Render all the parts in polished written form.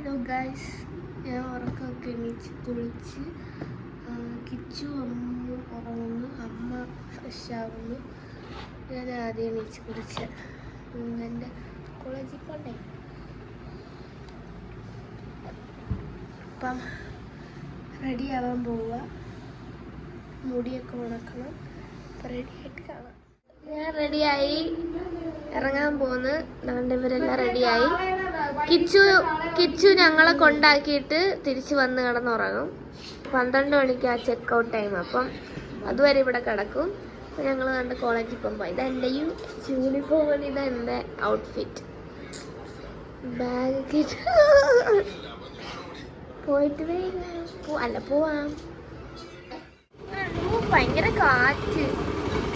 Hello guys, ഞാൻ ഉറക്കമൊക്കെ എണീച്ച് കുളിച്ച് കിച്ചു അമ്മ ഉറങ്ങുന്നു, അമ്മ ഫ്രഷ് ആവുന്നു. ഞാൻ ആദ്യം എണീച്ച് കുളിച്ച് എൻ്റെ കോളേജിൽ പോണ്ടേ. അപ്പം റെഡി ആവാൻ പോവുക, മുടിയൊക്കെ ഉണക്കണം. അപ്പം റെഡിയായിട്ട് കാണാം. ഞാൻ റെഡിയായി ഇറങ്ങാൻ പോകുന്നു. ഇവരെല്ലാം റെഡിയായി. കിച്ചു ഞങ്ങളെ കൊണ്ടാക്കിയിട്ട് തിരിച്ച് വന്ന് കിടന്നുറങ്ങും. 12 മണിക്ക് ആ ചെക്ക് ഔട്ട് ടൈം. അപ്പം അതുവരെ ഇവിടെ കിടക്കും. അപ്പം ഞങ്ങൾ കണ്ട് കോളേജിൽ പോകുമ്പോൾ ഇതെൻ്റെ യൂണിഫോമിന്, ഇതെൻ്റെ ഔട്ട്ഫിറ്റ്. ബാഗ് പോയിട്ട് പോവാം. ഭയങ്കര കാറ്റ്,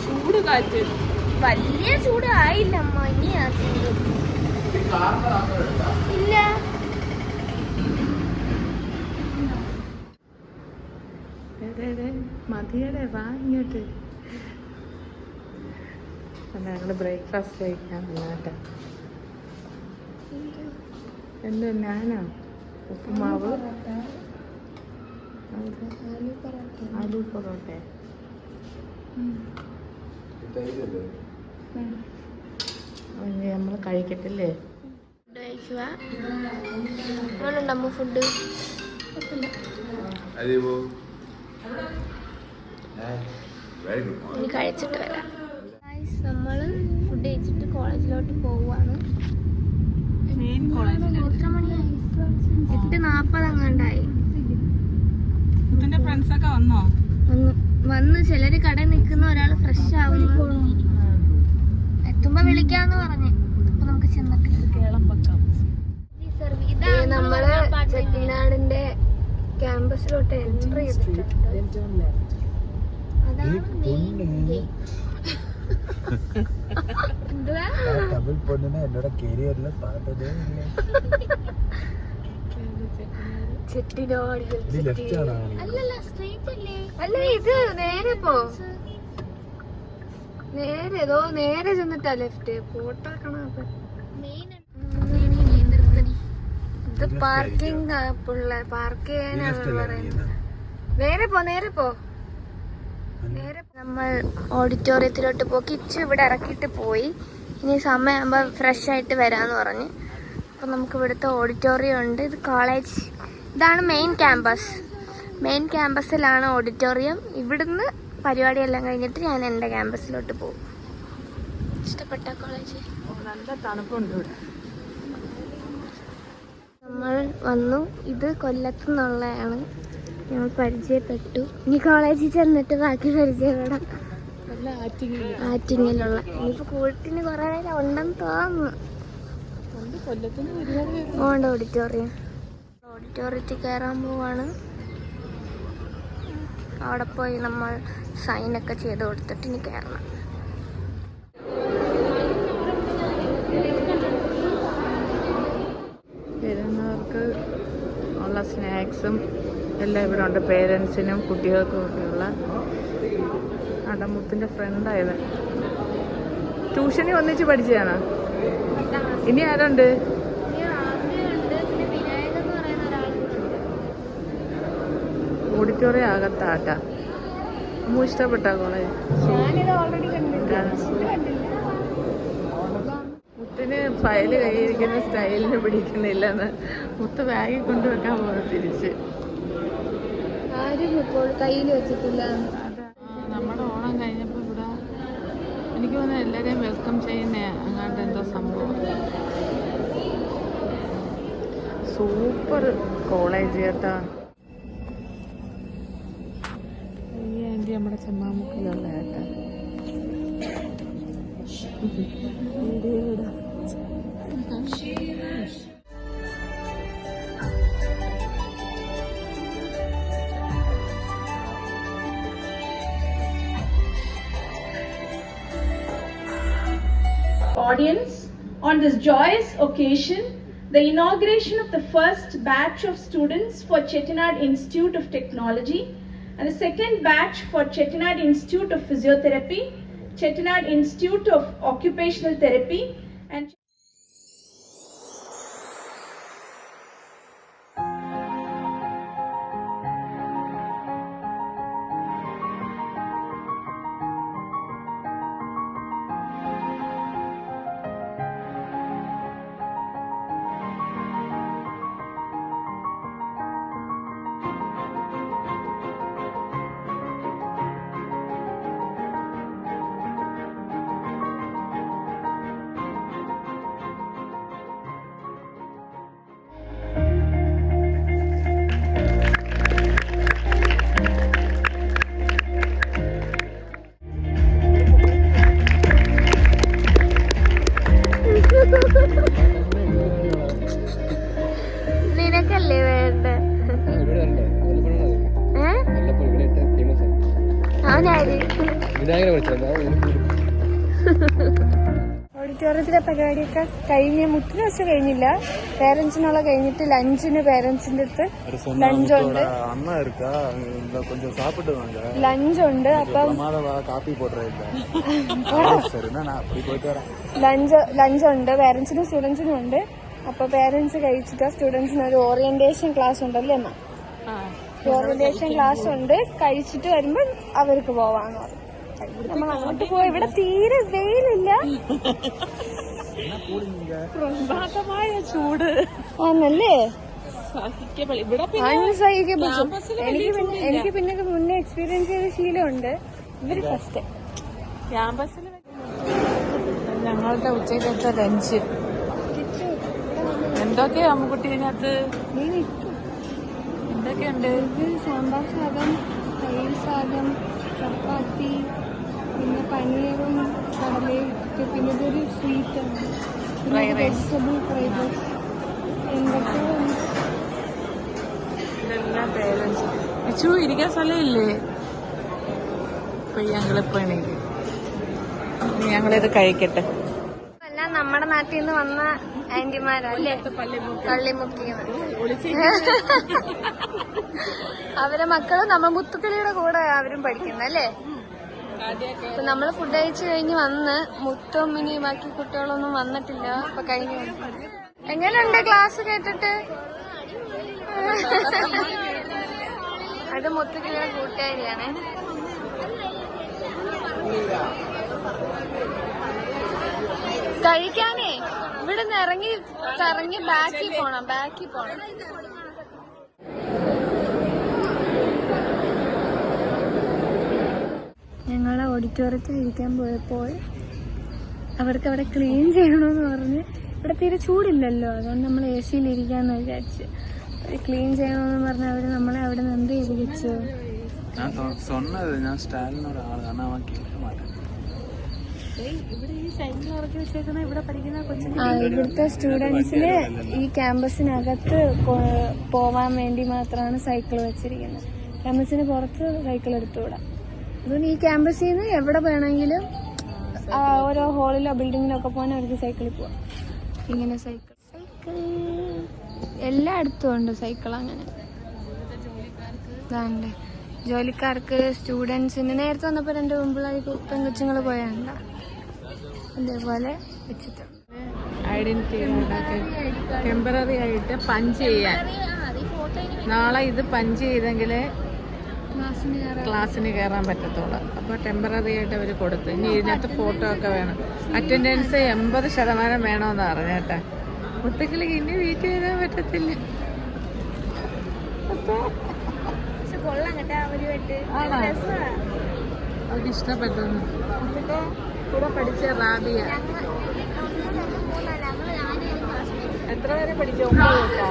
ചൂട് കാറ്റ്. വലിയ ചൂട് ആയില്ല അമ്മ, ഇനിയാ ചൂട്. ഇല്ല, മതിയടെ വാ ഇങ്ങോട്ട്. ഞങ്ങള് ബ്രേക്ക്ഫാസ്റ്റ് കഴിക്കാൻ കേട്ടോ. എന്തോ ഞാനോ ഉപ്പുമാവ്, ആലു പൊറോട്ട. നമ്മൾ കഴിക്കട്ടില്ലേ? ഫുഡ് കഴിക്കുക. അങ്ങനെയുണ്ടമ്മ ഫുഡ്? ഇനി കഴിച്ചിട്ട് വരാം. നമ്മൾ ഫുഡ് കഴിച്ചിട്ട് കോളേജിലോട്ട് പോവുകയാണ്. എത്ര മണിയായി? 8:40 അങ്ങാണ്ടായി. ഫ്രണ്ട്സൊക്കെ വന്നോ? വന്ന് ചിലര് കടയിൽ നിൽക്കുന്ന, ഒരാൾ ഫ്രഷ് ആവുന്നു. എത്തുമ്പോ വിളിക്കാന്ന് പറഞ്ഞു. അപ്പൊ നമുക്ക് ചെന്നിട്ട് നമ്മള് ചെട്ടിനാടിന്റെ ക്യാമ്പസിലോട്ട് എൻട്രി ചെയ്തിട്ടുണ്ട്. അതാണ് മെയിൻ ഗേറ്റ്. ചെട്ടിനാട് അല്ലല്ല, സ്ട്രൈറ്റ് അല്ലേ? അല്ല, ഇത് നേരെ പോ. നേരെ ചെന്നിട്ടാ ലെഫ്റ്റ്. ഫോട്ടോ ഇത് പാർക്കിംഗ്. പാർക്ക് ചെയ്യാനാണ് പറയുന്നത്. നേരെ പോ. നമ്മൾ ഓഡിറ്റോറിയത്തിലോട്ട് പോ. കിച്ചു ഇവിടെ ഇറക്കിയിട്ട് പോയി. ഇനി സമയമാകുമ്പോൾ ഫ്രഷ് ആയിട്ട് വരാമെന്ന് പറഞ്ഞ്. അപ്പം നമുക്ക് ഇവിടുത്തെ ഓഡിറ്റോറിയം ഉണ്ട്. ഇത് കോളേജ്, ഇതാണ് മെയിൻ ക്യാമ്പസ്. മെയിൻ ക്യാമ്പസിലാണ് ഓഡിറ്റോറിയം. ഇവിടുന്ന് പരിപാടിയെല്ലാം കഴിഞ്ഞിട്ട് ഞാൻ എൻ്റെ ക്യാമ്പസിലോട്ട് പോകും. ഇഷ്ടപ്പെട്ട കോളേജ്? നല്ല തണുപ്പുണ്ട് ഇവിടെ. നമ്മൾ വന്നു. ഇത് കൊല്ലത്തു നിന്നുള്ളതാണ്. ഞങ്ങൾ പരിചയപ്പെട്ടു. ഇനി കോളേജിൽ ചെന്നിട്ട് ബാക്കി പരിചയപ്പെടാം. ആറ്റിങ്ങിലുള്ള. ഇനിയിപ്പോൾ കൂട്ടിന് കുറേ നേരം ഉണ്ടെന്ന് തോന്നുന്നു. ഓഡിറ്റോറിയത്തിൽ കയറാൻ പോവാണ്. അവിടെ പോയി നമ്മൾ സൈനൊക്കെ ചെയ്ത് കൊടുത്തിട്ട് ഇനി കയറണം. വരുന്നവർക്ക് ഉള്ള സ്നാക്സും എല്ലാം ഇവിടെ ഉണ്ട്. പേരൻസിനും കുട്ടികൾക്കും ഒക്കെയുള്ള. അടമുത്തിൻ്റെ ഫ്രണ്ടായത്. ട്യൂഷന് ഒന്നിച്ച് പഠിച്ചതാണോ? ഇനി ആരുണ്ട്? ഓഡിറ്റോറിയം അകത്താട്ടാ. അമ്മ ഇഷ്ടപ്പെട്ട കോളേജ്? മുത്തിന് ഫയല് കയ്യിരിക്കുന്ന സ്റ്റൈലിന് പിടിക്കുന്നില്ലെന്ന് മുത്ത് ബാഗിൽ കൊണ്ടുവെക്കാൻ പോകുന്നു തിരിച്ച്. കയ്യിൽ വെച്ചിട്ടില്ല. നമ്മുടെ ഓണം കഴിഞ്ഞപ്പോൾ ഇവിടെ എനിക്ക് തോന്നുന്നു എല്ലാവരെയും വെൽക്കം ചെയ്യുന്ന അങ്ങാണ്ട് എന്തോ സംഭവം. സൂപ്പർ കോളേജ് കേട്ടാ. ഈ ആൻറ്റി നമ്മുടെ ചെമ്മാമുക്കിലുള്ള കേട്ടാ. Audience, on this joyous occasion, the inauguration of the first batch of students for Chettinad Institute of Technology and the second batch for Chettinad Institute of Physiotherapy, Chettinad Institute of Occupational Therapy and ഓഡിറ്റോറിയത്തിലെ പരിപാടിയൊക്കെ കഴിഞ്ഞ് മുട്ടിന് വെച്ച് കഴിഞ്ഞില്ല. പേരൻസിനുള്ള കഴിഞ്ഞിട്ട് ലഞ്ചിന് പേരൻസിന്റെ അടുത്ത് ലഞ്ചുണ്ട്. ലഞ്ചുണ്ട്. അപ്പം ലഞ്ചുണ്ട് പേരൻസിനും സ്റ്റുഡൻസിനും ഉണ്ട്. അപ്പൊ പേരൻസ് കഴിച്ചിട്ട് സ്റ്റുഡൻസിന് ഒരു ഓറിയന്റേഷൻ ക്ലാസ് ഉണ്ടല്ലേ അമ്മ? ഓറിയന്റേഷൻ ക്ലാസ് ഉണ്ട്. കഴിച്ചിട്ട് വരുമ്പോ അവർക്ക് പോവാന്ന് പറഞ്ഞു. നമ്മൾ അങ്ങോട്ട് പോയി. ഇവിടെ തീരെ വെയിലില്ല, ചൂട് ആണല്ലേ? ഇവിടെ എനിക്ക് പിന്നെ മുന്നേ എക്സ്പീരിയൻസ് ചെയ്ത ശീലമുണ്ട്. ഇവര് ഫസ്റ്റ് ക്യാമ്പസിൽ ഞങ്ങളുടെ ഉച്ചക്കത്തെ ലഞ്ച് എന്തൊക്കെയാ അമ്മുക്കുട്ടി ഇതിനകത്ത്? എന്തൊക്കെയുണ്ട്? സാമ്പാർ സാധം, തൈര് സാധം, ചപ്പാത്തി, പിന്നെ പനീറും കടലയും, പിന്നെ ഇതൊരു സ്വീറ്റാണ്, വെജിറ്റബിൾ ഫ്രൈഡ് റൈസ്, എന്തൊക്കെയോ. ഇതെല്ലാം പേരൻസ്. ഇച്ചു ഇരിക്കാൻ സ്ഥലമില്ലേ? ഇപ്പൊ ഞങ്ങളിപ്പോ ഞങ്ങളിത് കഴിക്കട്ടെ. എല്ലാം നമ്മുടെ നാട്ടിൽ നിന്ന് വന്ന ആന്റിമാരല്ലേ, പള്ളിമുക്കി. അവരെ മക്കള് നമ്മ മുത്തുക്കിളിയുടെ കൂടെ അവരും പഠിക്കുന്നല്ലേ. അപ്പൊ നമ്മള് ഫുഡ് കഴിച്ചു കഴിഞ്ഞ് വന്ന് മുത്തും ഇനി ബാക്കി കുട്ടികളൊന്നും വന്നിട്ടില്ല. അപ്പൊ കഴിഞ്ഞു. എങ്ങനെയുണ്ട് ക്ലാസ് കേട്ടിട്ട്? അത് മുത്തുക്കിളിയുടെ കൂട്ടുകാരിയാണ്. കഴിക്കാനേ ഇവിടുന്ന് ഇറങ്ങി ബാക്കിൽ പോണം. ഞങ്ങളെ ഓഡിറ്റോറിയത്തിൽ ഇരിക്കാൻ പോയപ്പോൾ അവർക്ക് അവിടെ ക്ലീൻ ചെയ്യണമെന്ന് പറഞ്ഞ്, ഇവിടെ തീരെ ചൂടില്ലല്ലോ, അതുകൊണ്ട് നമ്മൾ എ സിയിൽ ഇരിക്കാന്ന് വിചാരിച്ച് ക്ലീൻ ചെയ്യണമെന്ന് പറഞ്ഞ് അവര് നമ്മളെ അവിടെ നിന്ന് എന്ത് ചെയ്ത് വെച്ചു. ഇവിടുത്തെ സ്റ്റുഡൻസിന് ഈ ക്യാമ്പസിനകത്ത് പോവാൻ വേണ്ടി മാത്രമാണ് സൈക്കിൾ വെച്ചിരിക്കുന്നത്. ക്യാമ്പസിന് പുറത്ത് സൈക്കിൾ എടുത്തുകൂടാ. അതുകൊണ്ട് ഈ ക്യാമ്പസിൽ നിന്ന് എവിടെ വേണമെങ്കിലും ഓരോ ഹോളിലോ ബിൽഡിങ്ങിലോ ഒക്കെ പോകാൻ അവർക്ക് സൈക്കിളിൽ പോവാം. ഇങ്ങനെ സൈക്കിൾ എല്ലായിടത്തും ഉണ്ട് സൈക്കിൾ. അങ്ങനെ ഇതാണ്ട് ജോലിക്കാർക്ക്, സ്റ്റുഡൻസിന്. നേരത്തെ വന്നപ്പോ 2 പെൺകൊച്ചുങ്ങൾ പോയാണ്ട ഇതേപോലെ വെച്ചിട്ടുണ്ട്. ഐഡന്റിറ്റി ടെമ്പററി ആയിട്ട് പഞ്ച് ചെയ്യാൻ. നാളെ ഇത് പഞ്ച് ചെയ്തെങ്കിലേ ക്ലാസ്സിന് കയറാൻ പറ്റത്തുള്ളൂ. അപ്പോൾ ടെമ്പററി ആയിട്ട് അവർ കൊടുത്തു. ഇനി ഇതിനകത്ത് ഫോട്ടോ ഒക്കെ വേണം. അറ്റൻഡൻസ് 80% വേണമെന്ന് പറഞ്ഞേട്ടെ. മുത്തുക്കിളിക്ക് ഇനി വീട്ടിൽ വരാൻ പറ്റത്തില്ല. അവർക്ക് ഇഷ്ടപ്പെട്ടു. മുത്തിന്റെ കൂടെ പഠിച്ച റാബിയ എത്ര വരെ പഠിച്ചു? 9 തൊട്ടാ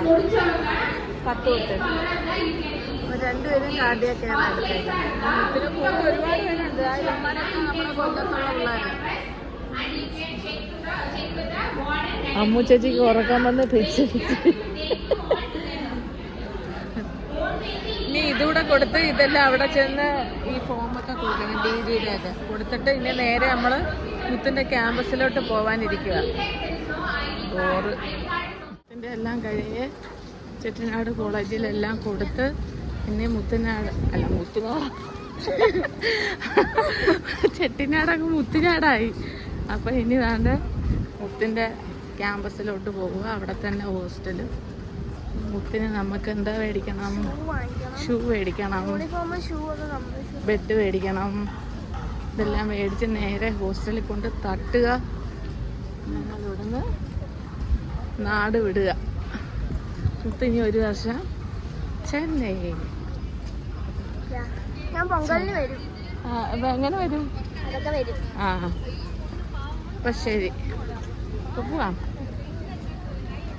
10 തൊട്ട്. 2 പേരും കാർഡിയ കെയർ എടുത്തേക്കുന്നത്. മുത്തിന് കൂടെ ഒരുപാട് പേരുണ്ട്. ആ ഇവന്മാരൊക്കെ നമ്മുടെ കൊല്ലത്തുള്ള പിള്ളേരാണ്. അമ്മു ചേച്ചിക്ക് ഉറക്കം വന്ന് പിടിച്ച് ഇനി ഇതുകൂടെ കൊടുത്ത് ഇതെല്ലാം അവിടെ ചെന്ന് ഈ ഫോമൊക്കെ കൊടുക്കണം. DGയുടെ ഒക്കെ കൊടുത്തിട്ട് ഇനി നേരെ നമ്മൾ മുത്തിന്റെ ക്യാമ്പസിലോട്ട് പോവാനിരിക്കുക. മുത്തിന്റെ എല്ലാം കഴിഞ്ഞ് ചെട്ടിനാട് കോളേജിലെല്ലാം കൊടുത്ത് ഇനി ചെട്ടിനാടൊക്കെ മുത്തിനാടായി. അപ്പം ഇനി താണ്ട് മുത്തിന്റെ ക്യാമ്പസിലോട്ട് പോവുക. അവിടെ തന്നെ ഹോസ്റ്റല്. മുത്തിന് നമുക്ക് എന്താ മേടിക്കണം? ഷൂ മേടിക്കണം, ബെഡ് മേടിക്കണം. ഇതെല്ലാം മേടിച്ച് നേരെ ഹോസ്റ്റലിൽ കൊണ്ട് തട്ടുക. ഞങ്ങൾ ഇവിടുന്ന് നാട് വിടുക. മുത്തിനി 1 വർഷം ചെന്നൈ. എങ്ങനെ വരും? ആ അപ്പൊ ശരി, അപ്പൊ പോവാം.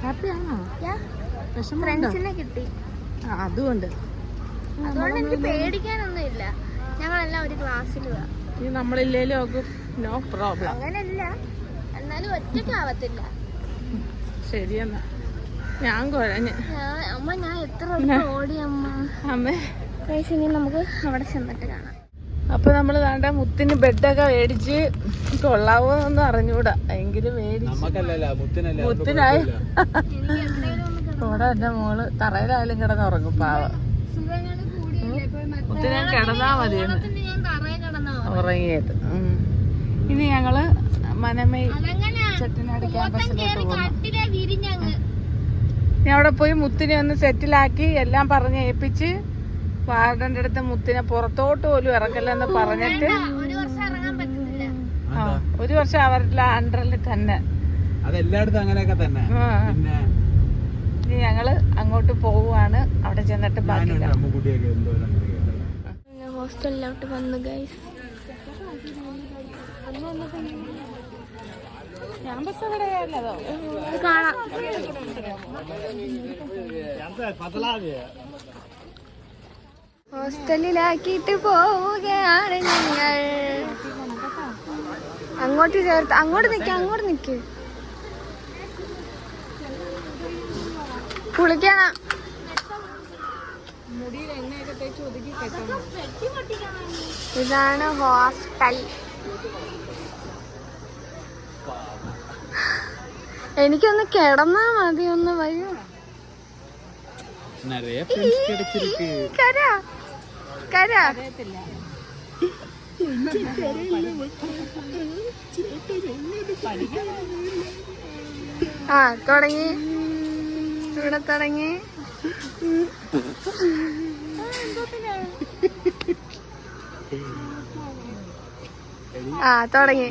ഹാപ്പിയാണോ? ഫ്രണ്ട്സിനെ കിട്ടി. അതുകൊണ്ട് എനിക്ക് പേടിക്കാനൊന്നുമില്ല. ഞങ്ങളെല്ലാം ഒരു ക്ലാസ്സിൽ ഇനി നമ്മളില്ലേലും ഒക്കെ നോ പ്രോബ്ലം. അങ്ങനല്ല, എന്നാലും ഒറ്റയ്ക്കാവത്തില്ല. ശരിയെന്നാ. ഞാൻ കുഴഞ്ഞ് അമ്മ, ഞാൻ എത്ര ഓടി അമ്മ. ഇനി നമുക്ക് അവിടെ ചെന്നിട്ട് കാണാം. അപ്പൊ നമ്മള് വേണ്ട മുത്തിന് ബെഡൊക്കെ മേടിച്ച് കൊള്ളാവോ എന്നൊന്നും അറിഞ്ഞൂടാ, എങ്കിലും മേടിച്ച് മുത്തിനായി. ഇവിടെ എന്റെ മോള് തറയിലായാലും കിടന്നുറങ്ങും പാവം. മുത്തിനെ കിടന്നാ മതിയെന്ന് ഉറങ്ങിയത്. ഇനി ഞങ്ങള് മനമൈ ചെട്ടിനാട് ക്യാമ്പസിലോട്ട് പോകുന്നു. ഇനി അവിടെ പോയി മുത്തിനെ ഒന്ന് സെറ്റിലാക്കി എല്ലാം പറഞ്ഞ് ഏൽപ്പിച്ച് വാർഡന്റെ അടുത്ത് മുത്തിനെ പുറത്തോട്ട് പോലും ഇറക്കല്ലെന്ന് പറഞ്ഞിട്ട് ഒരു വർഷം അവരുടെ അണ്ടറിൽ തന്നെ. അതെല്ലായിടത്തും അങ്ങനെയൊക്കെ തന്നെ. ഇനി ഞങ്ങള് അങ്ങോട്ട് പോവുകയാണ്. അവിടെ ചെന്നിട്ട് ബാക്കി ഹോസ്റ്റലിലോട്ട് വന്നു ഗൈസ്. ക്യാമ്പസ് എവിടെയല്ലോ കാണാം. ഹോസ്റ്റലിലാക്കിയിട്ട് പോവുകയാണ് ഞങ്ങൾ. അങ്ങോട്ട് ചേർത്ത് അങ്ങോട്ട് നിക്ക് കുളിക്കണം. ഇതാണ് ഹോസ്റ്റൽ. എനിക്കൊന്ന് കിടന്നാ മതി, ഒന്ന് വരൂ. കരാ തുടങ്ങി, ഇവിടെ തുടങ്ങി. തുടങ്ങി.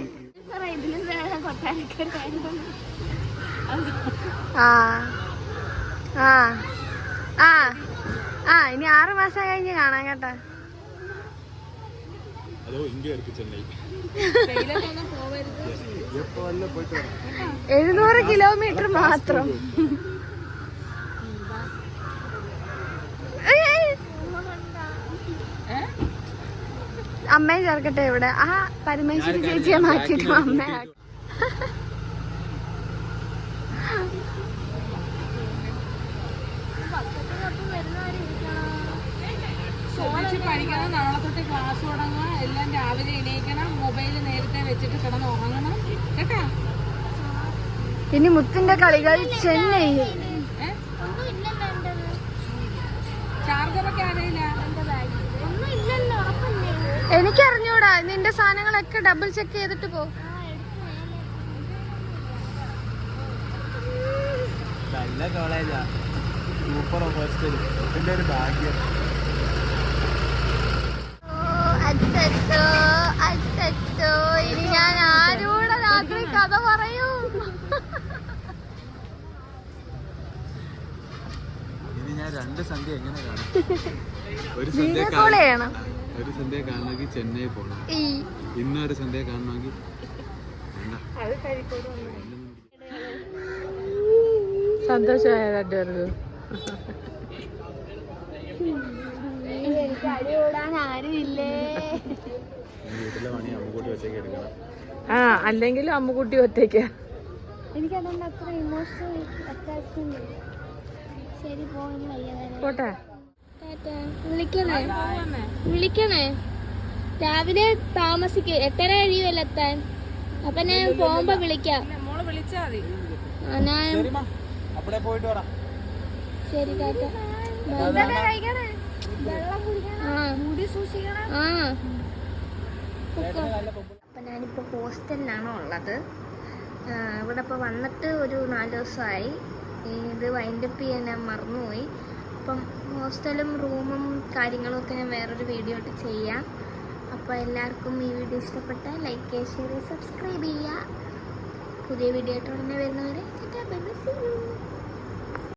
ഇനി 6 മാസം കഴിഞ്ഞ് കാണാം കേട്ടാ. 700 കിലോമീറ്റർ മാത്രം. അമ്മയെ ചേർക്കട്ടെ ഇവിടെ. പരമേശ്വരി ചേച്ചിയെ മാറ്റിട്ട് അമ്മ. പഠിക്കണം, നാളെ തൊട്ട് ക്ലാസ് തുടങ്ങണം, എല്ലാം രാവിലെ എണീക്കണം, മൊബൈല് നേരത്തെ വെച്ചിട്ട് കിടന്ന് ഉറങ്ങണം കേട്ടാ. ഇനി മുത്തിന്റെ കളികൾ ചെന്നൈ. ചാർജറൊക്കെ അറിയില്ല. എനിക്കറിഞ്ഞൂടാ. നിന്റെ സാധനങ്ങളൊക്കെ ഡബിൾ ചെക്ക് ചെയ്തിട്ട് പോ. നല്ല കോളേജാ, സൂപ്പർ ഹോസ്റ്റൽ. ഇതിന്റെ ഒരു ഭാഗ്യം. ഇനി ഞാൻ ആരോടെ രാത്രി കഥ പറയൂ? ഇനി ഞാൻ 2 സന്ധ്യ എങ്ങനെ കാണും? ഒരു സന്ധ്യ കാണണമെങ്കിൽ ചെന്നൈ പോകണം. ഇന്നൊരു സന്ധ്യ കാണണമെങ്കിൽ സന്തോഷമായ രണ്ടുപേർക്കും. എനിക്ക് അടി കൂടാൻ ആരുമില്ലേ? വീട്ടിലെ പണി അമ്മുക്കുട്ടി ഒറ്റയ്ക്ക് എടുക്കണം. അല്ലെങ്കിലും അമ്മുക്കുട്ടി ഒറ്റയ്ക്കാ. എനിക്കതുകൊണ്ട് അത്ര ഇമോഷണൽ അറ്റാച്ച്മെന്റ്. ശരി, പോട്ടെ. വിളിക്കണേ. രാവിലെ താമസിക്കും, 8:30 കഴിയുമല്ലോ എത്താൻ. അപ്പൊ ഞാൻ പോകുമ്പോ വിളിക്കാം. ശരി ടാറ്റ. അപ്പൊ ഞാനിപ്പോ ഹോസ്റ്റലിലാണ് ഉള്ളത്. ഇവിടെ ഇപ്പോൾ വന്നിട്ട് ഒരു 4 ദിവസമായി. ഇത് വൈൻഡപ്പ് ചെയ്യാൻ ഞാൻ മറന്നുപോയി. അപ്പം ഹോസ്റ്റലും റൂമും കാര്യങ്ങളും ഒക്കെ ഞാൻ വേറൊരു വീഡിയോ ആയിട്ട് ചെയ്യാം. അപ്പോൾ എല്ലാവർക്കും ഈ വീഡിയോ ഇഷ്ടപ്പെട്ടാൽ ലൈക്ക് ചെയ്യുക, ഷെയർ ചെയ്യുക, സബ്സ്ക്രൈബ് ചെയ്യുക. പുതിയ വീഡിയോ ആയിട്ട് ഉടനെ വരുന്നവരെ.